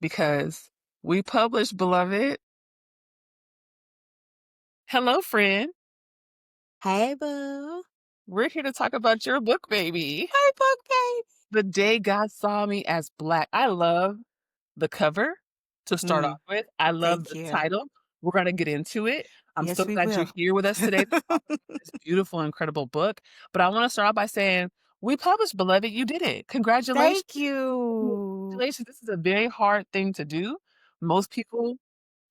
because we publish, beloved. Hello, friend. Hey, boo. We're here to talk about your book, baby. Hey, book babe. The Day God Saw Me as Black. I love the cover to start off Mm, with. I love thank the you. title. We're going to get into it. I'm so Yes, we glad you're will. here with us today to talk about this beautiful, incredible book. But I want to start off by saying, we published, beloved. You did it. Congratulations. Thank you. Congratulations. This is a very hard thing to do. Most people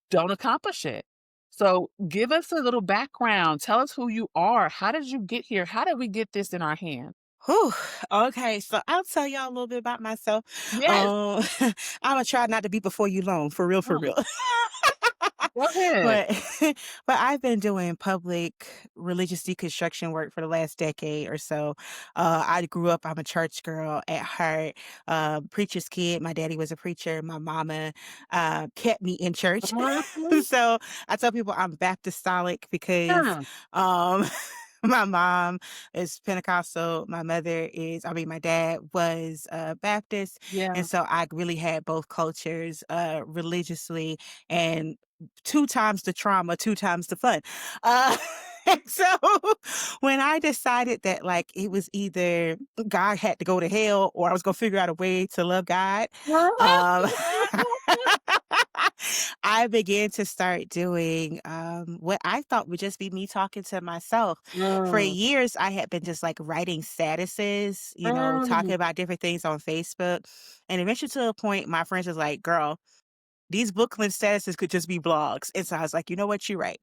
don't accomplish it. So give us a little background. Tell us who you are. How did you get here? How did we get this in our hands? Whew. Okay, so I'll tell y'all a little bit about myself. Yes. Um, Imma try not to be before you long, for real, for Mm, real. go ahead. But but I've been doing public religious deconstruction work for the last decade or so. I grew up, I'm a church girl at heart, preacher's kid. My daddy was a preacher. My mama kept me in church. Mhm. So I tell people I'm Baptistolic because Yeah. um my mom is Pentecostal. My mother is, I mean, my dad was Baptist. Yeah. And so I really had both cultures religiously, and two times the trauma, two times the fun. Uh, and so when I decided that like it was either God had to go to hell or I was going to figure out a way to love God, um, I began to start doing what I thought would just be me talking to myself. For Mm, years, I had been just like writing statuses, mm. talking about different things on Facebook. And eventually to a point, my friends was like, girl, these booklet statuses could just be blogs. And so I was like, you know what? You're right.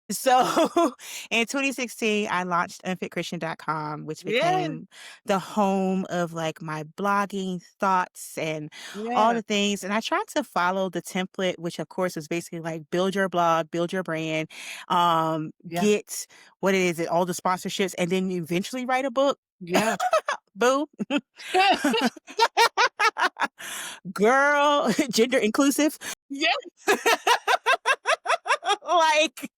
So in 2016, I launched unfitchristian.com, which Yeah. became the home of like my blogging thoughts and all Yeah. the things. And I tried to follow the template, which of course is basically like build your blog, build your brand, Yeah. get what it is, all the sponsorships, and then you eventually write a book. Yeah. Boo. Girl, gender inclusive. Yeah. Like,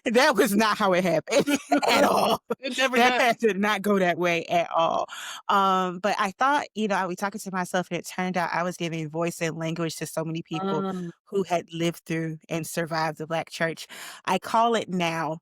that was not how it happened at all. It never does. That did not go that way at all. But I thought, I was talking to myself, and it turned out I was giving voice and language to so many people Mm, who had lived through and survived the Black church. I call it now,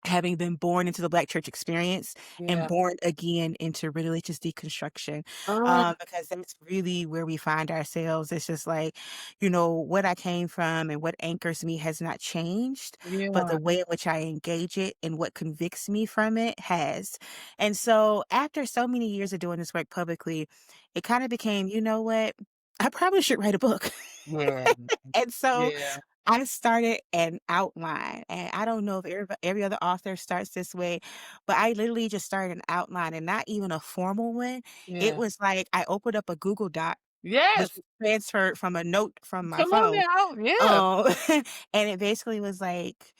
having been born into the Black church experience and yeah. born again into religious deconstruction, Mm, because that's really where we find ourselves. It's just like, what I came from and what anchors me has not changed, but yeah. the way in which I engage it and what convicts me from it has. And so after so many years of doing this work publicly, it kind of became, you know what? I probably should write a book. Yeah. And so Yeah. I started an outline, and I don't know if every other author starts this way, but I literally just started an outline, and not even a formal one. It Yeah. was like I opened up a Google Doc, which Yes. was transferred from a note from my Come on phone, now. Yeah. um, and it basically was like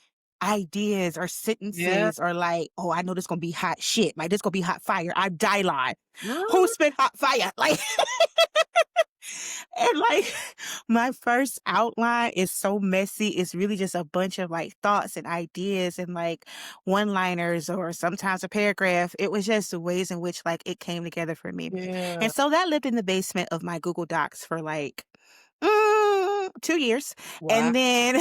ideas or Yeah. sentences or like, "Oh, I know this gonna be hot shit. Like this gonna be hot fire. I die line. Who Mm, spit hot fire?" Like, and like my first outline is so messy. It's really just a bunch of like thoughts and ideas and like one liners or sometimes a paragraph. It was just the ways in which like it came together for me. yeah. And so that lived in the basement of my Google Docs for like 2 years. Wow. And then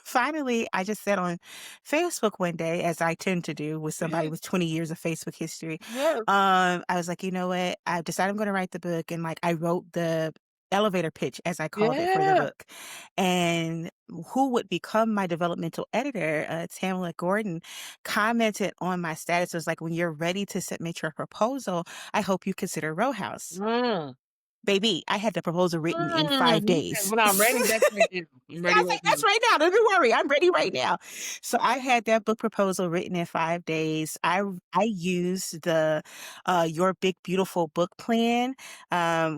finally, I just said on Facebook one day, as I tend to do with somebody Yeah. with 20 years of Facebook history, Yeah. I was like, you know what? I've decided I'm going to write the book. And like, I wrote the elevator pitch, as I called it, for the Yeah. book. And who would become my developmental editor, Tamala Gordon, commented on my status. It was like, when you're ready to submit your proposal, I hope you consider Row House. Mm. Baby, I had the proposal written in 5 You said, days. "When I'm ready, that's right now. I'm I ready was right like, now." "That's right now, don't you worry, I'm ready right now." So I had that book proposal written in 5 days. I used the, Your Big Beautiful Book Plan,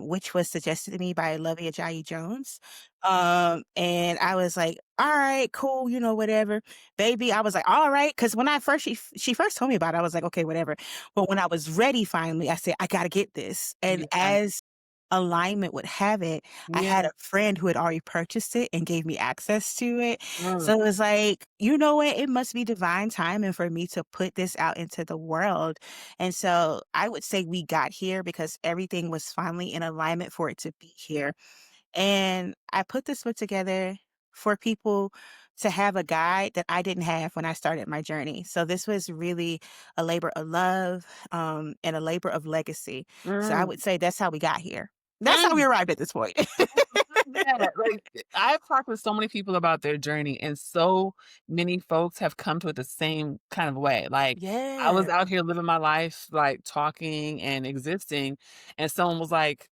which was suggested to me by Lovey Ajayi Jones. And I was like, "Alright, cool, whatever." Baby, I was like, "Alright," 'cause when I first she first told me about it, I was like, "Okay, whatever." But when I was ready finally, I said, "I gotta get this." And Yeah. as alignment would have it, I had Yeah. a friend who had already purchased it and gave me access to it. Mm. So it was like, you know what? It must be divine timing for me to put this out into the world. And so I would say we got here because everything was finally in alignment for it to be here. And I put this book together for people to have a guide that I didn't have when I started my journey. So this was really a labor of love, and a labor of legacy. So I Mm. would say that's how we got here. That's how we Mm. arrived at this point. Yeah, like, I've talked with so many people about their journey, and so many folks have come to it the same kind of way. Like, I was Yeah. out here living my life, like, talking and existing, and someone was like,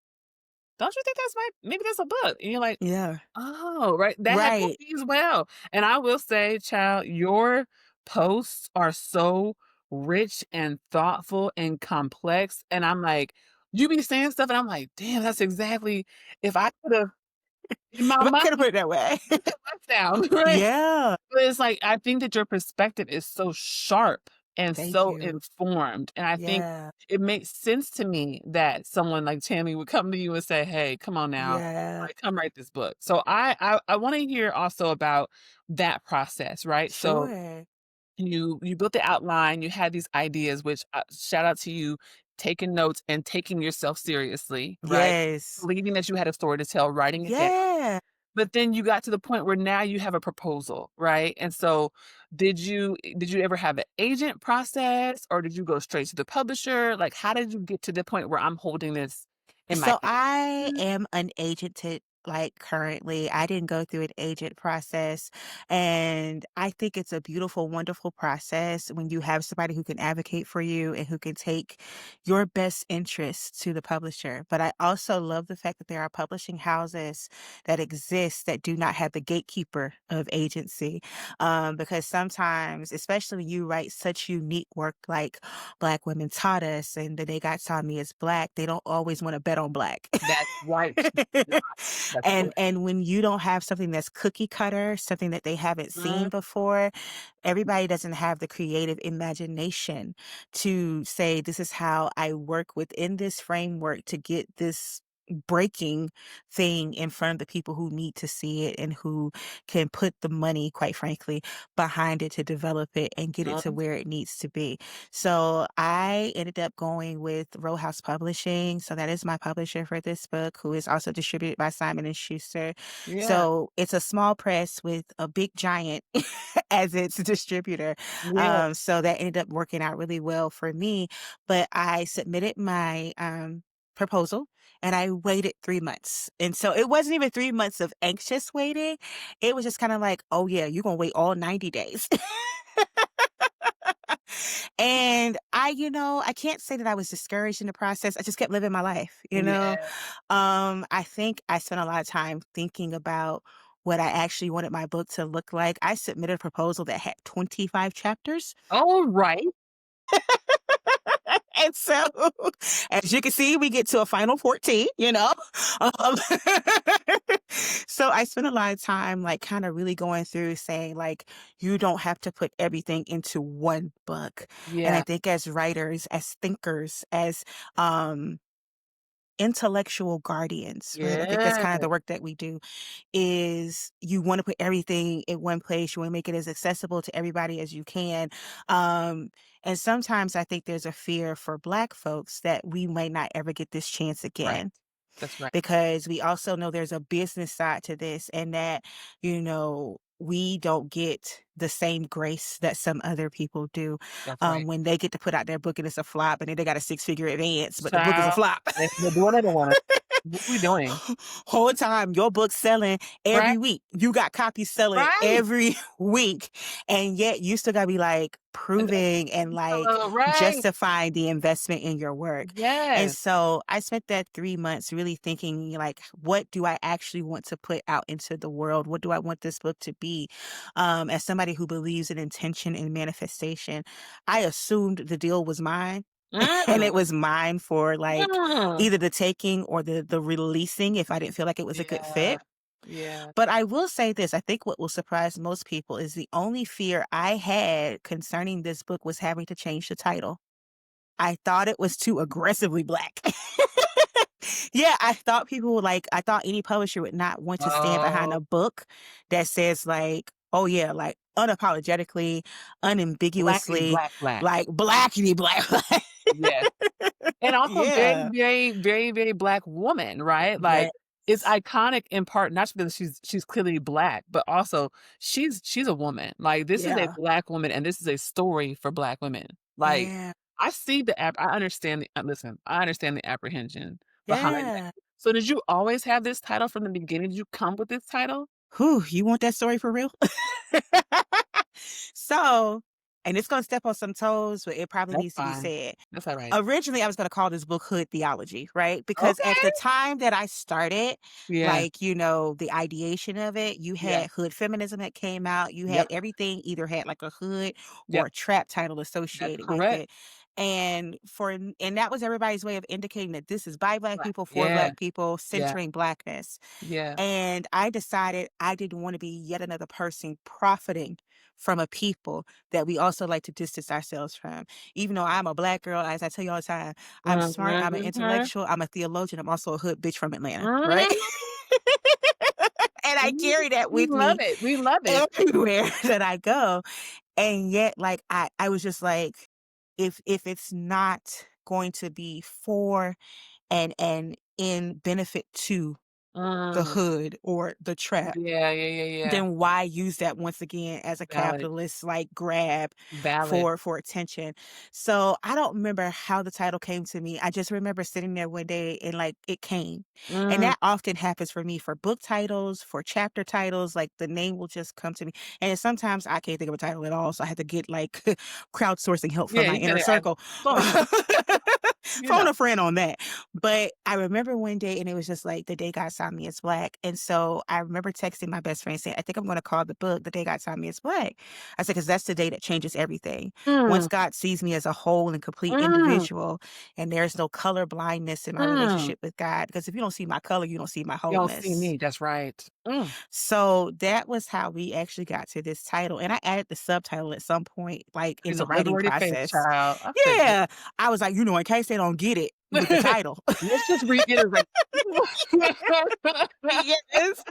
"Don't you think that's maybe that's a book?" And you're like, Yeah. "Oh," right? That happened with Right. me as well. And I will say, child, your posts are so rich and thoughtful and complex, and I'm like, you be saying stuff, and I'm like, "Damn, that's exactly if I could've" in my If I mind could have put it that way. put that down, right? Yeah. But it's like, I think that your perspective is so sharp and Thank so you. informed, and I think Yeah. it makes sense to me that someone like Tammy would come to you and say, "Hey, come on now, Yeah. like, come write this book." So I wanna hear also about that process, right? So Sure. you built the outline, you had these ideas, which, shout out to you taking notes and taking yourself seriously, right? Yes. Believing that you had a story to tell, writing it down. Yeah. But then you got to the point where now you have a proposal, right? And so did you ever have an agent process or did you go straight to the publisher? Like, how did you get to the point where I'm holding this in my So hand? I am unagented, like, currently. I didn't go through an agent process, and I think it's a beautiful, wonderful process when you have somebody who can advocate for you and who can take your best interests to the publisher. But I also love the fact that there are publishing houses that exist that do not have the gatekeeper of agency, because sometimes, especially when you write such unique work like Black women taught us and the day God saw me as Black, they don't always wanna bet on Black. That's right. That's correct. And when you don't have something that's cookie cutter, something that they haven't Mhm. seen before, everybody doesn't have the creative imagination to say, "This is how I work within this framework to get this breaking thing in front of the people who need to see it and who can put the money, quite frankly, behind it to develop it and get it to Mhm. where it needs to be." So I ended up going with Row House Publishing. So that is my publisher for this book, who is also distributed by Simon and Schuster. Yeah. So it's a small press with a big giant as its distributor. Yeah. So that ended up working out really well for me. But I submitted my proposal and I waited 3 months. And so it wasn't even 3 months of anxious waiting. It was just kind of like, oh, yeah, you're going to wait all 90 days. And I can't say that I was discouraged in the process. I just kept living my life, you know? Yeah. I think I spent a lot of time thinking about what I actually wanted my book to look like. I submitted a proposal that had 25 chapters. Alright. And so, as you can see, we get to a final 14, you know? Um, so I spent a lot of time, like, kinda really going through saying, like, you don't have to put everything into one book. And I Yeah. think as writers, as thinkers, as, intellectual guardians, right? I think that's Yeah. kind of the work that we do is you want to put everything in one place. You want to make it as accessible to everybody as you can. And sometimes I think there's a fear for Black folks that we might not ever get this chance Right. again That's right. because we also know there's a business side to this and that, we don't get the same grace that some other people do That's right. when they get to put out their book and it's a flop and then they got a six-figure advance, but the book is a Child, flop. they're doing another one. What are we doing? Whole time your book's selling Right? every week. You got copies selling Right. every week. And yet you still gotta be like And then proving and like right. justifying the investment in your work. And Yes. so I spent that 3 months really thinking like, what do I actually want to put out into the world? What do I want this book to be? As somebody who believes in intention and manifestation, I assumed the deal was mine. And Mm. it was mine for like Mm. either the taking or the releasing if I didn't feel like it was a good Yeah. fit. Yeah. But I will say this, I think what will surprise most people is the only fear I had concerning this book was having to change the title. I thought it was too aggressively Black. Yeah, I thought any publisher would not want to stand behind Oh, a book that says like, oh yeah, like unapologetically, blackity unambiguously, black black. like blackity black. Yes. And also very, Yeah. very, very, very Black woman, right? Like, Yeah. It's iconic in part, not just because she's clearly Black, but also she's a woman. Like, this is a Yeah. Black woman, and this is a story for Black women. Like, Yeah. I see the app I understand the listen, I understand the apprehension behind that. Yeah. So, did you always have this title from the beginning? Did you come with this title? Whew, you want that story for real? So, and it's gonna step on some toes, but it probably That's needs to be fine. said. That's alright. Originally, I was gonna call this book Hood Theology, right? Because at Okay. the time that I started, Yeah. like, the ideation of it, you Yeah. had hood feminism that came out. You had Yep. everything either had like a hood or Yep. a trap title That's associated with correct. it. And that was everybody's way of indicating that this is by Black Black. people, for Yeah. Black people, Yeah. centering Blackness. Yeah. And I decided I didn't want to be yet another person profiting from a people that we also like to distance ourselves from. Even though I'm a Black girl, as I tell you all the time, I'm smart, I'm an Mhm. intellectual, I'm a theologian, I'm also a hood bitch from Atlanta, right? Mhm. And I Mhm. carry that We with love me it. We love it. everywhere that I go. And yet, like, I was just like, if it's not going to be for and in benefit to the Mm. hood or the trap, Yeah, yeah, yeah, yeah. then why use that once again as a Valid. capitalist like grab Valid. for attention? So I don't remember how the title came to me. I just remember sitting there one day and like it came. And Mm. that often happens for me for book titles, for chapter titles, like the name will just come to me. And sometimes I can't think of a title at all. So I had to get like crowdsourcing help from Yeah, my you inner gotta add circle. phone a friend, you Phone know. a friend on that. But I remember one day and it was just like the day God saw me as Black. And so I remember texting my best friend saying, I think I'm going to call the book The Day God Saw Me as Black. I said, because that's the day that changes everything. Once Mm. God sees me as a whole and complete Mm. individual, and there's no color blindness in my Mm. relationship with God, because if you don't see my color, you don't see my You don't see wholeness. me, that's right. Mm. So that was how we actually got to this title. And I added the subtitle at some point, like in She's the a writing literary face process. child. I figured. Yeah. I was like, in case they don't get it with the title. Let's just reiterate. Yes.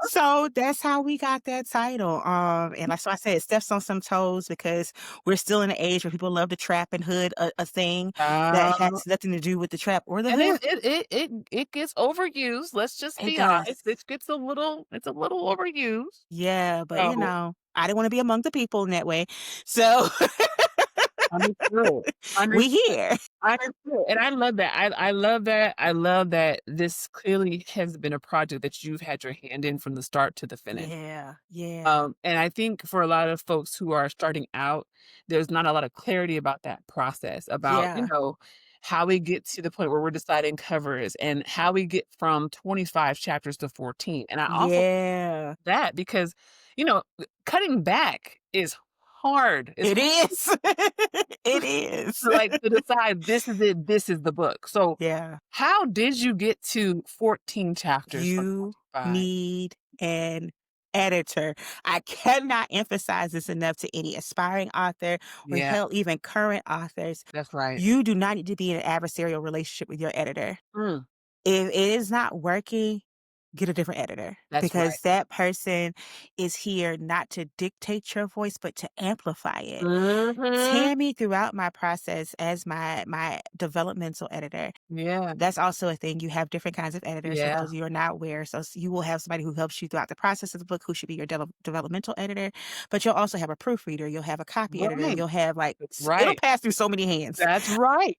So that's how we got that title. And like so I said, it steps on some toes because we're still in an age where people love the trap and hood, a thing that Um, has nothing to do with the trap or the and then hood. it gets overused, let's just It be does. honest, it gets a little overused. Yeah, but So, I didn't want to be among the people in that way. So understood, we understood, here. understood, and I love that, I love that, I love that this clearly has been a project that you've had your hand in from the start to the finish. Yeah. Yeah. And I think for a lot of folks who are starting out, there's not a lot of clarity about that process, about, Yeah. how we get to the point where we're deciding covers and how we get from 25 chapters to 14. And I also Yeah. that because, cutting back is hard. It's It hard is. It is. to like to decide this is it, this is the book. So Yeah. how did you get to 14 chapters from You 25? need an editor. I cannot emphasize this enough to any aspiring author or Yeah, hell, even current authors. that's right. You do not need to be in an adversarial relationship with your editor. Mm, If it is not working, get a different editor that's right. because that person is here not to dictate your voice, but to amplify it. Mhm. Tammy, throughout my process as my developmental editor, Yeah. that's also a thing. You have different kinds of editors for Yeah. those of you who are not aware. So you will have somebody who helps you throughout the process of the book who should be your developmental editor, but you'll also have a proofreader, you'll have a copy editor, Right. you'll have like That's it'll right. pass through so many hands, That's right.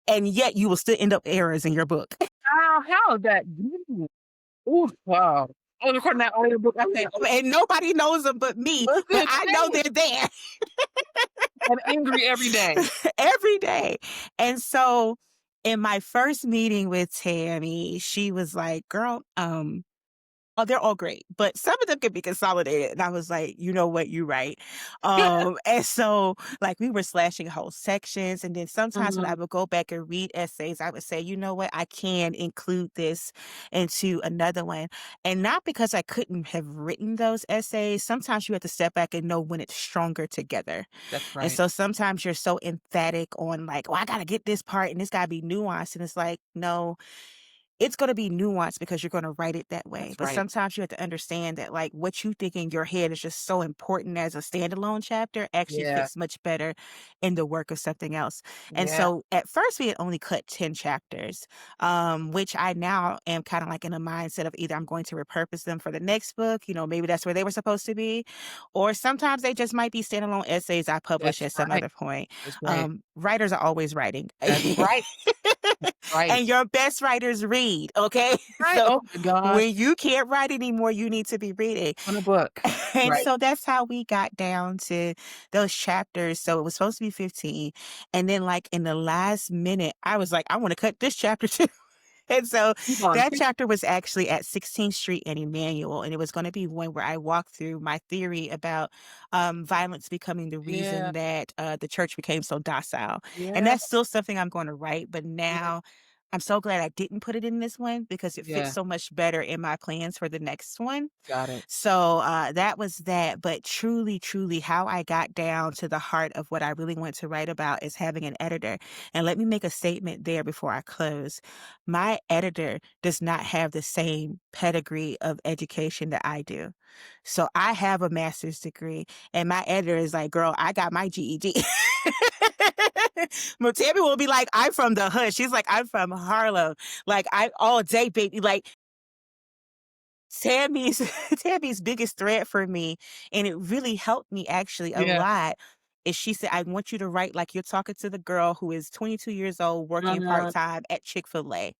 and yet you will still end up errors in your book. How is that good? Ooh, wow. I was recording that audiobook. I said, And nobody knows them but me, but "Listen, I know Tammy." they're there I'm angry every day. every day. And so in my first meeting with Tammy, she was like, girl, oh, they're all great, but some of them can be consolidated. And I was like, you know what, you're right. And so like we were slashing whole sections. And then sometimes when I Mhm. would go back and read essays, I would say, you know what, I can include this into another one. And not because I couldn't have written those essays. Sometimes you have to step back and know when it's stronger together. That's And right. so sometimes you're so emphatic on like, oh, I gotta get this part and this gotta be nuanced. And it's like, no, it's gonna be nuanced because you're gonna write it that way. That's But right. sometimes you have to understand that, like, what you think in your head is just so important as a standalone chapter actually Yeah. fits much better in the work of something else. And Yeah. so at first we had only cut 10 chapters, which I now am kind of like in a mindset of either I'm going to repurpose them for the next book, maybe that's where they were supposed to be, or sometimes they just might be standalone essays I publish That's at some right. other point. That's right. Writers are always writing. That's right. That's right. And your best writers read, okay? Right. So Oh my gosh. when you can't write anymore, you need to be reading. On a book. And Right. so that's how we got down to those chapters. So it was supposed to be 15. And then, like, in the last minute, I was like, I want to cut this chapter too. And so Keep on. that chapter was actually at 16th Street and Emmanuel, and it was going to be one where I walked through my theory about violence becoming the Yeah. reason that the church became so docile. And Yeah. that's still something I'm going to write, but Yeah. now I'm so glad I didn't put it in this one because it fits Yeah. so much better in my plans for the next one. Got it. So that was that. But truly, truly, how I got down to the heart of what I really want to write about is having an editor. And let me make a statement there before I close. My editor does not have the same pedigree of education that I do. So I have a master's degree, and my editor is like, girl, I got my GED. But Tammy will be like, I'm from the hood. She's like, I'm from Harlem. Like, I all day, baby. Like, Tammy's Tammy's biggest threat for me, and it really helped me actually a Yeah. lot, is she said, "I want you to write like you're talking to the girl who is 22 years old working Uh, part-time at Chick-fil-A.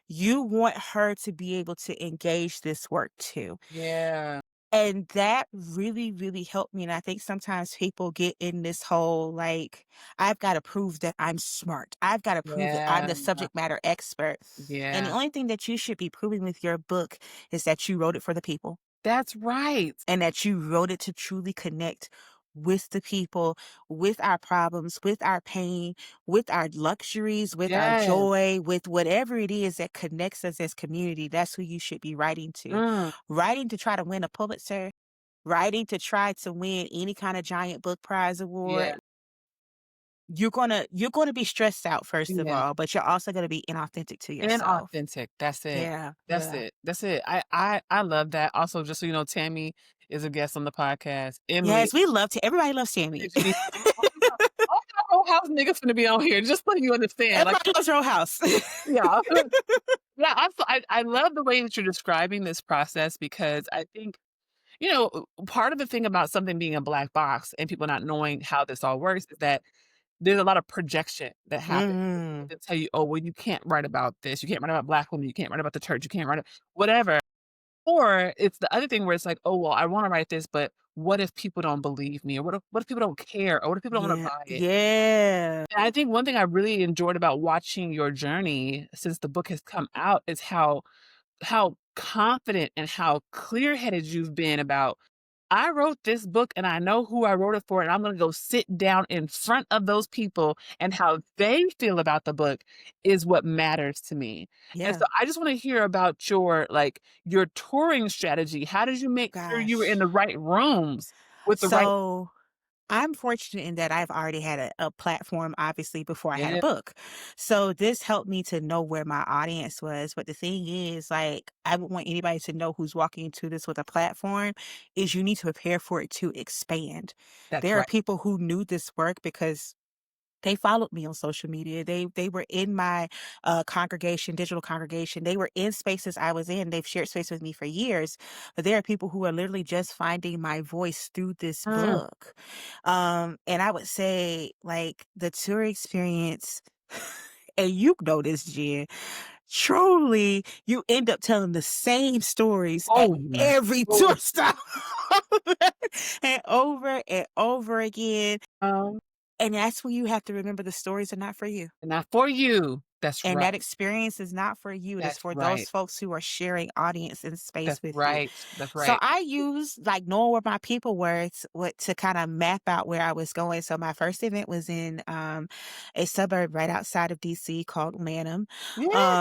You want her to be able to engage this work too." yeah. And that really, really helped me, and I think sometimes people get in this whole, like, "I've gotta prove that I'm smart. I've gotta prove that I'm Yeah. the subject matter expert." And the Yeah. only thing that you should be proving with your book is that you wrote it for the people. That's right. And that you wrote it to truly connect with the people, with our problems, with our pain, with our luxuries, with our Yes. joy, with whatever it is that connects us as community. That's who you should be writing to. Mm. Writing to try to win a Pulitzer, writing to try to win any kind of giant book prize Yeah. award. You're gonna be stressed out first of Yeah. all, but you're also gonna be inauthentic to And yourself. authentic. That's it. Yeah, That's yeah. it. That's it. I love that. Also, just so you know, Tammy is a guest on the podcast. Emily Yes, we love to everybody loves Tammy. is me. All my whole house niggas finna be on here, just so you understand. Like, Everybody loves Row House. yeah. Yeah, I love the way that you're describing this process because I think, part of the thing about something being a black box and people not knowing how this all works is that there's a lot of projection that happens. People Mhm. can tell you, "Oh, well, you can't write about this. You can't write about black women. You can't write about the church. You can't write whatever." Or it's the other thing where it's like, "Oh, well, I wanna write this, but what if people don't believe me? Or what if people don't care? Or what if people don't wanna Yeah, buy it?" yeah. And I think one thing I really enjoyed about watching your journey since the book has come out is how confident and how clear-headed you've been about, "I wrote this book and I know who I wrote it for, and I'm gonna go sit down in front of those people, and how they feel about the book is what matters to me." And Yeah. so I just wanna hear about your touring strategy. How did you make sure you were in Gosh. the right rooms with the right. So, I'm fortunate in that I've already had a platform, obviously, before I had a Yeah, book. So, this helped me to know where my audience was, but the thing is, like, I would want anybody to know who's walking into this with a platform is you need to prepare for it to expand. that's There are right. people who knew this work because they followed me on social media. They were in my, congregation, digital congregation. They were in spaces I was in. They've shared space with me for years, but there are people who are literally just finding my voice through this Mm. book. And I would say, like, the tour experience and you know this, Jen, truly, you end up telling the same stories at Oh my every tour lord. stop and over again. And that's when you have to remember the stories are not for you. Not for you. That's And right. that experience is not for you. It is That's for those right. folks who are sharing audience and space That's with you. right. That's So right. I use like knowing where my people were to kind of map out where I was going. So my first event was in a suburb right outside of DC called Lanham. Yeah,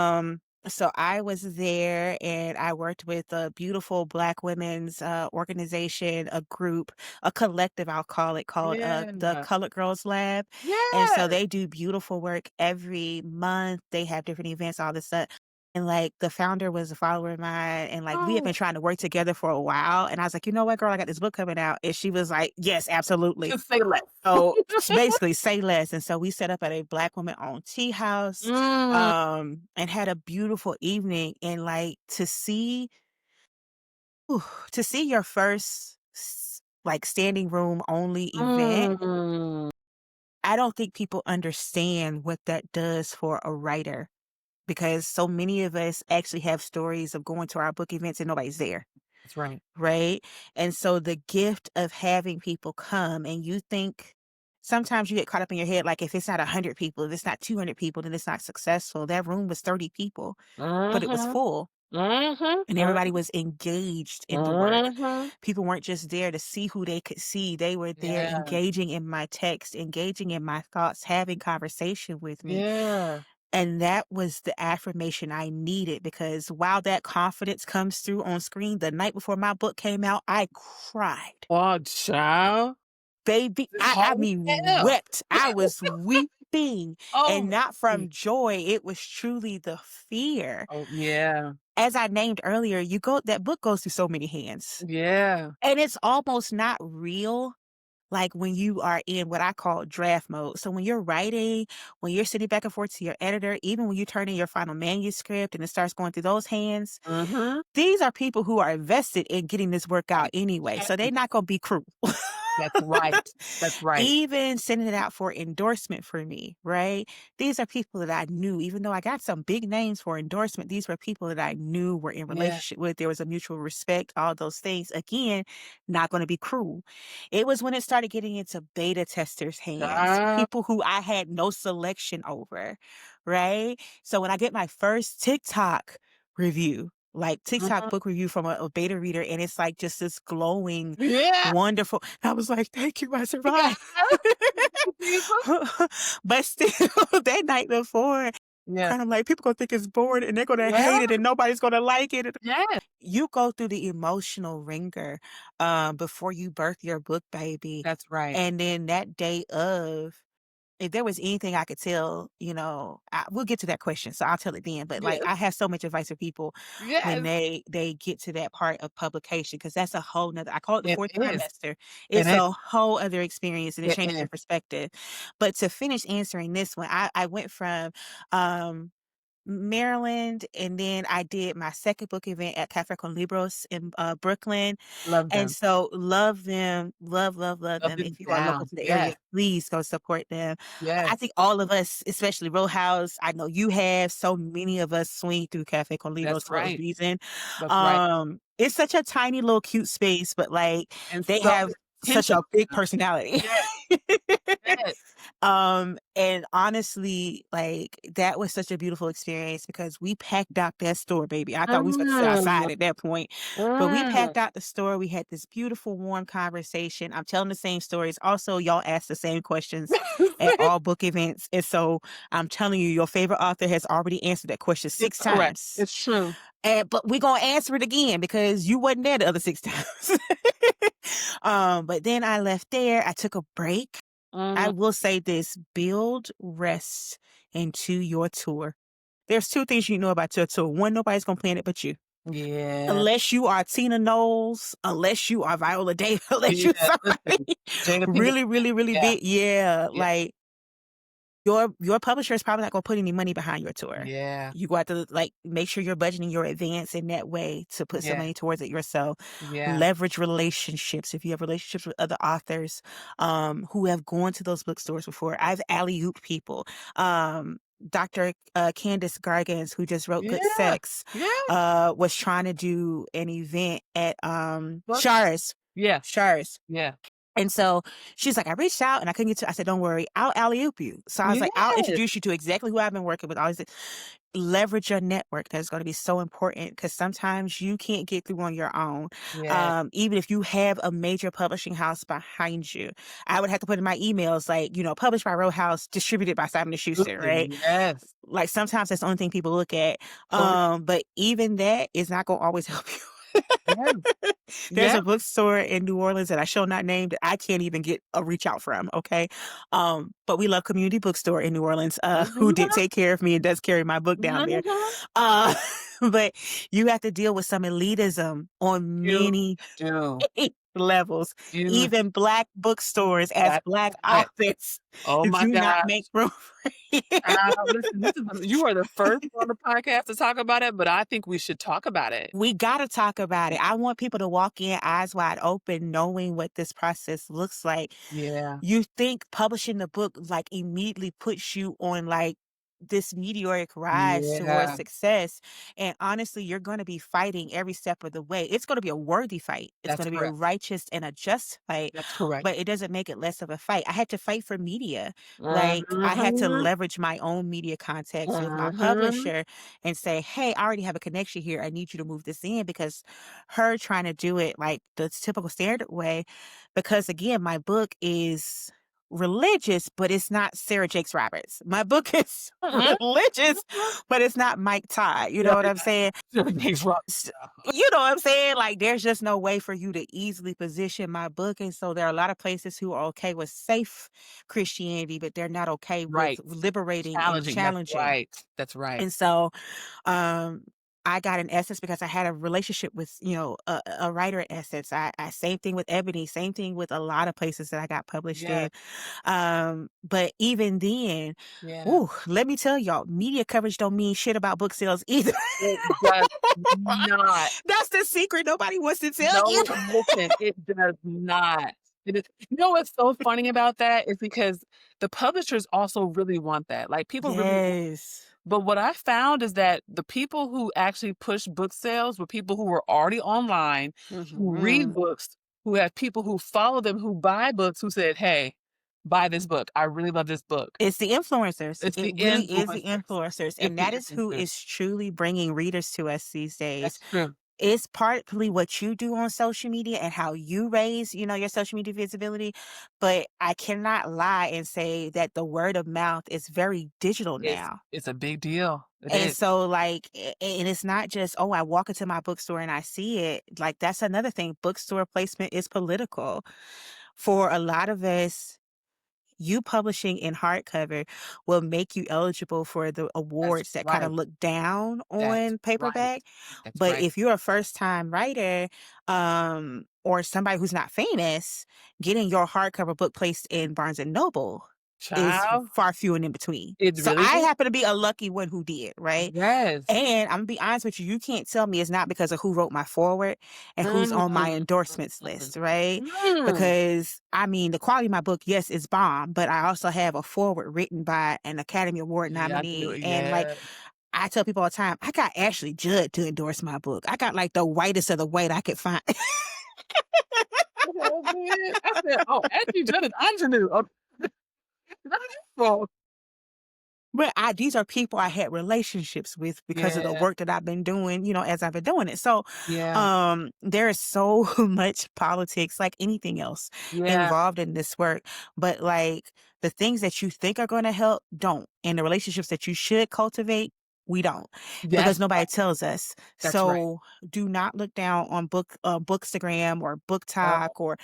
So I was there and I worked with a beautiful Black women's organization, a group, a collective, I'll call it, called the yeah. Colored Girls Lab. And so Yes. they do beautiful work every month. They have different events, all this stuff. and, like, the founder was a follower of mine, and, like, we had been Oh, trying to work together for a while, and I was like, "You know what, girl? I got this book coming out." And she was like, "Yes, absolutely." just say less. So, basically, say less, and so we set up at a Black woman-owned tea house, Mm, and had a beautiful evening, and, like, whew, to see your first like, standing room only event, mm. I don't think people understand what that does for a writer, because so many of us actually have stories of going to our book events and nobody's there, That's right. right? And so the gift of having people come, and you think sometimes you get caught up in your head, like, if it's not 100 people, if it's not 200 people, then it's not successful. That room was 30 people, but it was Mhm, full. mhm, And everybody was engaged in the work. mhm. People weren't just there to see who they could see. They were there Yeah, engaging in my text, engaging in my thoughts, having conversation with me. yeah. And that was the affirmation I needed, because while that confidence comes through on screen, the night before my book came out, I cried. Oh, child. Baby, I Holy mean, hell. wept. I was weeping, Oh, and not from me. joy. It was truly the fear. Oh, yeah, As I named earlier, that book goes through so many hands. yeah. And it's almost not real, like, when you are in what I call draft mode. So when you're writing, when you're sitting back and forth to your editor, even when you turn in your final manuscript and it starts going through those hands, Mhm. these are people who are invested in getting this work out Right. anyway. So they're Yes, not gonna be cruel. that's right. That's right. Even sending it out for endorsement for me, right? These are people that I knew, even though I got some big names for endorsement, these were people that I knew were in Yeah. relationship with. There was a mutual respect, all those things. Again, not going to be cruel. It was when it started getting into beta testers' hands, Child. people who I had no selection over, right? So when I get my first TikTok review, like TikTok Mhm. book review from a beta reader, and it's like just this glowing, Yeah. wonderful. I was like, "Thank you, I Yeah. survived." Jesus. But still, that night before, Yeah. kind of like, people gonna think it's boring, and they're gonna Yeah. hate it, and nobody's gonna like it. Yeah. You go through the emotional ringer, before you birth your book baby, That's right. and then that day of, if there was anything I could tell, we'll get to that question, so I'll tell it then. But, like, Yes. I have so much advice for people when Yes. they get to that part of publication, because that's a whole nother, I call it the It 4th is. trimester. It It's is. a whole other experience, and it It changes your is. perspective. But to finish answering this one, I went from, um Maryland, and then I did my 2nd book event at Cafe Con Libros in, Brooklyn, Love and them. so love them, love Love them. them If you are local down. to the area, Yes. please go support them. I Yes. think all of us, especially Row House, I know you have, so many of us swing through Cafe Con Libros That's for a right. reason. That's right. It's such a tiny little cute space, but, like, And they so have such a intentional. big personality. Yes. Yes. And honestly, like, that was such a beautiful experience, because we packed out that store, baby. I thought we was about to sit Mm. outside at that point, but we Mm. packed out the store. We had this beautiful, warm conversation. I'm telling the same stories. Also, y'all ask the same questions at all book events. And so I'm telling you, your favorite author has already answered that question It's 6 correct. times. It's true. But we're gonna answer it again, because you wasn't there the other 6 times. But then I left there. I took a break. I Mm. will say this: build rest into your tour. There's 2 things you know about your tour. 1, nobody's gonna plan it but you. Yeah. Unless you are Tina Knowles, unless you are Viola Davis, unless you Yeah. Listen, somebody Jada Pinkett. really, really, really Yeah. big. Yeah, Yeah. like, your publisher is probably not gonna put any money behind your tour. Yeah. You go have to, like, make sure you're budgeting your advance in that way to put some Yeah. money towards it yourself. Yeah. Leverage relationships. If you have relationships with other authors, who have gone to those bookstores before. I've alley-ooped people. Dr. Candace Gargans, who just wrote Good Yeah. Sex, Yeah. was trying to do an event at, Look. Shars. Yeah. Shars. Yeah. And so she's like, "I reached out and I couldn't get to." I said, "Don't worry, I'll alley-oop you." So I was like, "I'll Yes. introduce you to exactly who I've been working with." All these, leverage your network. That's going to be so important, because sometimes you can't get through on your own. Yeah. Even if you have a major publishing house behind you, I would have to put in my emails, like, published by Row House, distributed by Simon and Schuster, right? Absolutely. Yes. Like, sometimes that's the only thing people look at. So But even that is not going to always help you. yeah. There's Yeah. a bookstore in New Orleans that I shall not name that I can't even get a reach out from, okay? But we love Community Bookstore in New Orleans, who did Mhm, take care of me and does carry my book down there. mhm. Uh, but you have to deal with some elitism on You many do. levels. You Even Black bookstores as that's Black right. authors Oh my do not god. make room for you. Listen, you are the first on the podcast to talk about it, but I think we should talk about it. We gotta talk about it. I want people to walk in eyes wide open, knowing what this process looks like. Yeah. You think publishing the book, like, immediately puts you on, like, this meteoric rise towards Yeah. success, and honestly, you're gonna be fighting every step of the way. It's gonna be a worthy fight. It's That's gonna be a correct. righteous and a just fight, That's correct. but it doesn't make it less of a fight. I had to fight for media. Like, I had to Mhm. leverage my own media contacts with my Mhm. publisher and say, "Hey, I already have a connection here. I need you to move this in," because her trying to do it like the typical standard way, because again, my book is religious, but it's not Sarah Jakes Roberts. My book is Mhm. religious, Mhm. but it's not Mike Todd. You Yeah, know what I'm yeah. saying? Thanks, Rob. S- You know what I'm saying? Like, there's just no way for you to easily position my book. And so there are a lot of places who are okay with safe Christianity, but they're not okay with Right. liberating and Challenging, that's challenging. right. That's right. And so um, I got an Essence because I had a relationship with, a writer at Essence. I same thing with Ebony, same thing with a lot of places that I got published Yeah, in. But even then, yeah. ooh, let me tell y'all, media coverage don't mean shit about book sales either. It does not. That's the secret nobody wants to tell you. No, listen, it does not. It is what's so funny about that is because the publishers also really want that. Like, people really want, Yes. but what I found is that the people who actually push book sales were people who were already online, who read Mhm. books, who have people who follow them, who buy books, who said, "Hey, buy this book. I really love this book." It's the influencers. It's It the really is the influencers. influencers. It's And the that is who influencers. is truly bringing readers to us these days. That's true. It's partly what you do on social media and how you raise, your social media visibility. But I cannot lie and say that the word of mouth is very digital It's now. it's a big deal. It And is. so, like, and it's not just, oh, I walk into my bookstore and I see it. Like, that's another thing. Bookstore placement is political. For a lot of us, you publishing in hardcover will make you eligible for the That's awards that kind of right. look down That's on right. paperback. That's But right. if you're a first time writer, or somebody who's not famous, getting your hardcover book placed in Barnes and Noble is Child, far few and in between. it So really I is. happen to be a lucky one who did, right? Yes. And I'm gonna be honest with you can't tell me it's not because of who wrote my foreword and who's on my Mm, endorsements mm, list, right? mm. Because I mean, the quality of my book, yes, is bomb, but I also have a foreword written by an Academy Award Yeah, I do, nominee. And like yeah. I tell people all the time, I got Ashley Judd to endorse my book. I got like the whitest of the white I could find. Oh, man. I said, "Oh, Ashley Judd is ingenue." Oh, well, But these are people I had relationships with because of the yeah, work that I've been doing, as I've been doing it. So, yeah, there is so much politics, like anything else, yeah. involved in this work. But like the things that you think are going to help don't, and the relationships that you should cultivate, we don't, because That's nobody right. tells us. That's right. So do not look down on Bookstagram or Book Oh, Talk or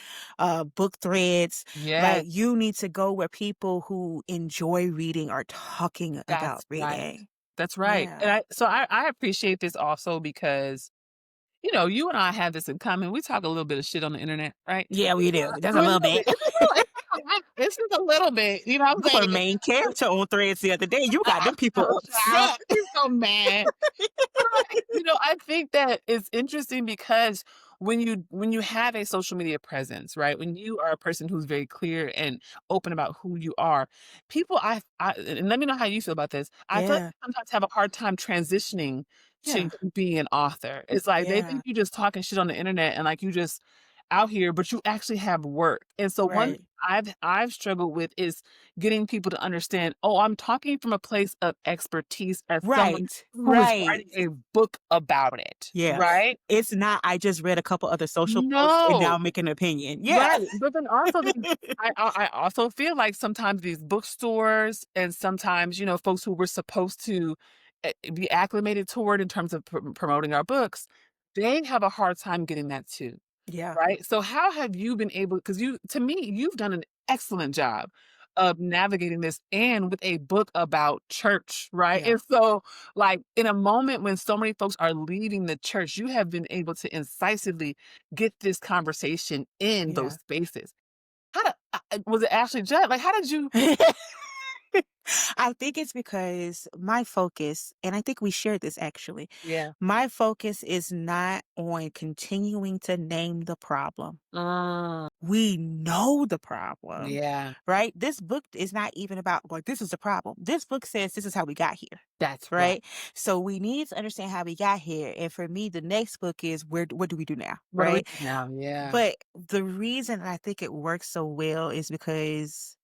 book threads. yes. Like, you need to go where people who enjoy reading are talking about That's right. reading. That's right. Yeah. And I appreciate this also because, you and I have this in common. We talk a little bit of shit on the internet, right? Yeah, we do. A That's a little little bit. bit. It's just a little bit, you know what You I'm were saying? main character on Threads the other day. You got them people Oh, child, upset. he's so mad. I think that it's interesting because when you have a social media presence, right? When you are a person who's very clear and open about who you are, people I and let me know how you feel about this. I feel like Yeah. they sometimes have a hard time transitioning to Yeah. being an author. It's like they Yeah. think you just talking shit on the internet and like you just out here, but you actually have work. And so one thing Right. I've struggled with is getting people to understand, oh, I'm talking from a place of expertise as someone Right. who is Right. writing a book about it, Yeah. right? It's not, I just read a couple other social posts and now No. I'm making an opinion. Yeah. Right, but then also I also feel like sometimes these bookstores and sometimes, folks who we're supposed to, be acclimated toward in terms of promoting our books, they have a hard time getting that too. Yeah. right? So how have you been able, because you, to me, you've done an excellent job of navigating this and with a book about church, right? Yeah. And so, like, in a moment when so many folks are leaving the church, you have been able to incisively get this conversation in those Yeah. spaces. How did was it Ashley Judd? Like, how did you I think it's because my focus, and I think we shared this actually, Yeah. my focus is not on continuing to name the problem. Mm, We know the problem, yeah, right? This book is not even about, like, this is the problem. This book says this is how we got here, that's right. right? So we need to understand how we got here. And for me, the next book is what do we do now, What do we right? do now? Yeah. But the reason I think it works so well is because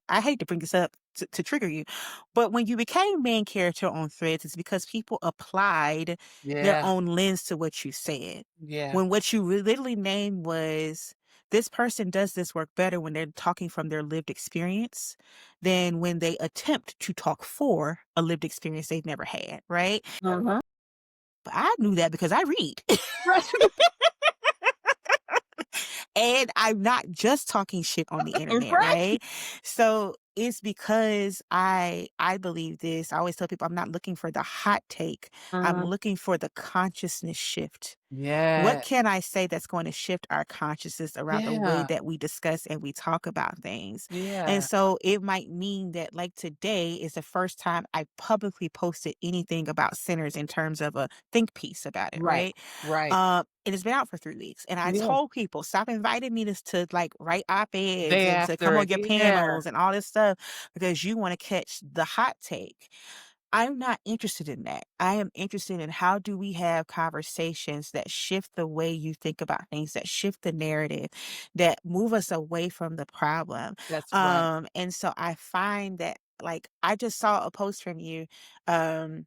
I hate to bring this up to trigger you, but when you became main character on Threads, it's because people applied their Yeah. own lens to what you said. Yeah. When what you literally named was, this person does this work better when they're talking from their lived experience than when they attempt to talk for a lived experience they've never had, right? Uh-huh. But I knew that because I read. Right. And I'm not just talking shit on the internet, Right. right? So it's because I believe this. I always tell people I'm not looking for the hot take. I'm Mhm. looking for the consciousness shift. What Yeah. can I say that's going to shift our consciousness around the way Yeah. that we discuss and we talk about things? And Yeah. so it might mean that, like, today is the first time I publicly posted anything about sinners in terms of a think piece about it, Right. right? Right. And it's been out for 3 weeks, and I Yeah. told people, "Stop inviting me like, write op-eds Day and to come after on it. your Yeah. panels and all this stuff because you wanna catch the hot take." I'm not interested in that. I am interested in, how do we have conversations that shift the way you think about things, that shift the narrative, that move us away from the problem. That's right. And so I find that, like, I just saw a post from you, um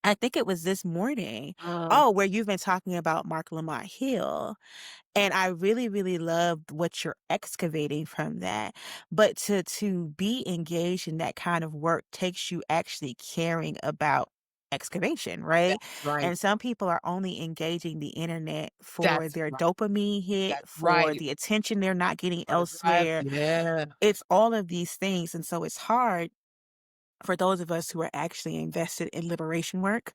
I think it was this morning. Mm. Oh, where you've been talking about Mark Lamont Hill. And I really, really loved what you're excavating from that. But to be engaged in that kind of work takes you actually caring about excavation, right? That's right. And some people are only engaging the internet for That's their right. dopamine hit, That's for right. the attention they're not getting For the drive. elsewhere. Yeah. It's all of these things. And so it's hard for those of us who are actually invested in liberation work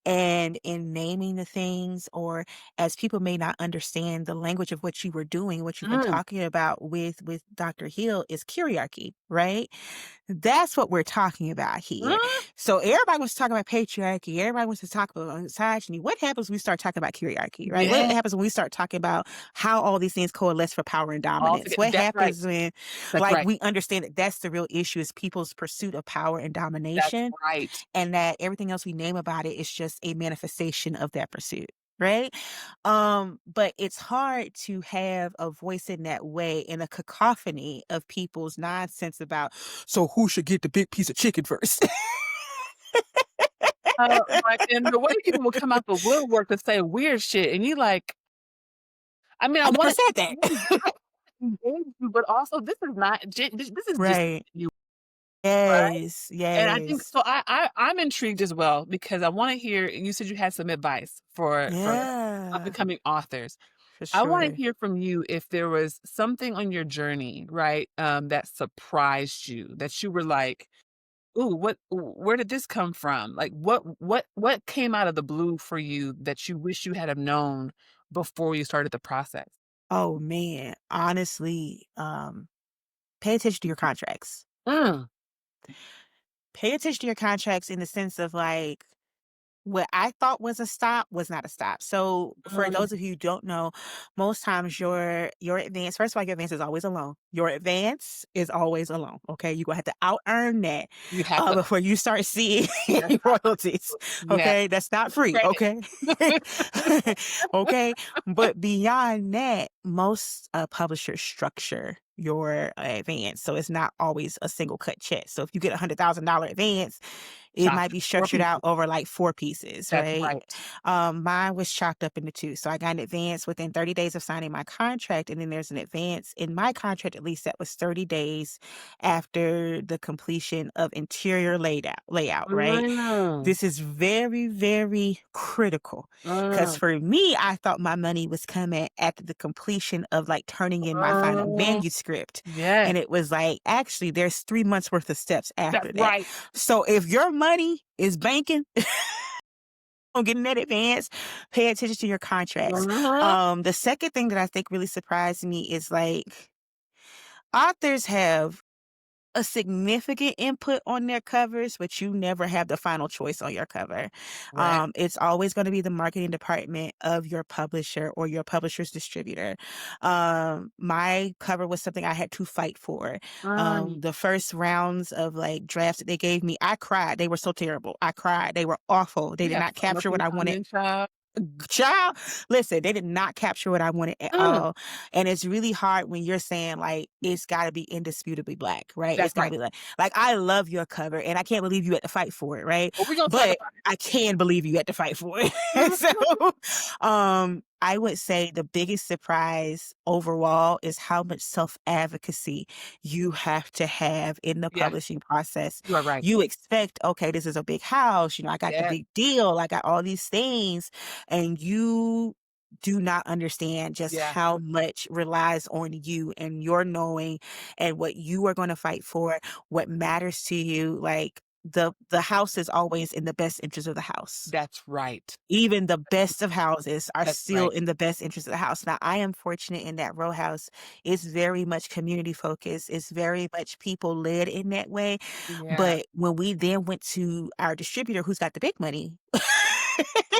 and in naming the things, or as people may not understand the language of what you were doing, what you've been Mm. talking about with Dr. Hill is curiarchy, right? That's what we're talking about here. Mm. So everybody wants to talk about patriarchy. Everybody wants to talk about misogyny. What happens when we start talking about curiarchy, right? What Yeah. happens when we start talking about how all these things coalesce for power and All dominance? together. What That's right. happens when, That's like, right. we understand that that's the real issue, is people's pursuit of power and That's domination, right. and that everything else we name about it is just a manifestation of that pursuit, right? But it's hard to have a voice in that way in a cacophony of people's nonsense about, so who should get the big piece of chicken first? Like, and the way people will come out the woodwork to say weird shit, and you like, I mean, I I never wanna said that. engage you, but also this is just Right. you, right? Yes. And I think Yes. so I'm intrigued as well because I wanna hear, and you said you had some advice for up and Yeah. coming authors. For I wanna sure. hear from you if there was something on your journey, right, that surprised you, that you were like, "Ooh, where did this come from?" Like, what came out of the blue for you that you wish you had have known before you started the process? Oh man. Honestly, pay attention to your contracts. Mm. Pay attention to your contracts in the sense of, like, what I thought was a stop was not a stop. So for Mm. those of you who don't know, most times your advance, first of all, your advance is always alone. Your advance is always alone. Okay. You're gonna have to out earn that You have to before you start seeing that's any royalties. yeah, Okay. That's not free. credit. Okay. Okay. But beyond that, most publishers structure your advance. So it's not always a single cut check. So if you get $100,000 advance, it Chop might be four structured out pieces. over like 4 pieces, That's right? right. Mine was chopped up into 2. So I got an advance within 30 days of signing my contract, and then there's an advance in my contract, at least that was 30 days after the completion of interior layout, right? Mm, This is very, very critical because mm, for me, I thought my money was coming after the completion of like turning in my final mm, manuscript. yes, And it was like, actually, there's 3 months worth of steps that's after that. right. So if your money is banking on getting that advance, pay attention to your contracts. Mhm. The second thing that I think really surprised me is like authors have a significant input on their covers, but you never have the final choice on your cover. Right. It's always going to be the marketing department of your publisher or your publisher's distributor. My cover was something I had to fight for. Mm, The first rounds of like drafts that they gave me, I cried. They were so terrible. I cried. They were awful. They you did have not so much capture what in I wanted. common, child. Child, listen, they did not capture what I wanted at Mm, all. And it's really hard when you're saying like it's gotta be indisputably black, right? It's that's gotta right. be like I love your cover and I can't believe you had to fight for it, right? But we gonna talk But about it. I can believe you had to fight for it. And so Mhm. I would say the biggest surprise overall is how much self-advocacy you have to have in the Yeah, publishing process. you are right. You expect, okay, this is a big house, I got the Yes, big deal, I got all these things, and you do not understand just yeah, how much relies on you and your knowing and what you are going to fight for, what matters to you. Like the house is always in the best interest of the house. that's right. Even the best of houses are That's still right. in the best interest of the house. Now, I am fortunate in that row house is very much community focused. It's very much people led in that way. Yeah. But when we then went to our distributor who's got the big money,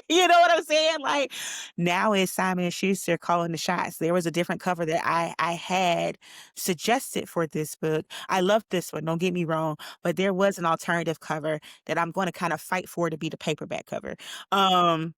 you know what I'm saying? Like now it's Simon and Schuster calling the shots. There was a different cover that I had suggested for this book. I love this one, don't get me wrong, but there was an alternative cover that I'm going to kind of fight for to be the paperback cover. Um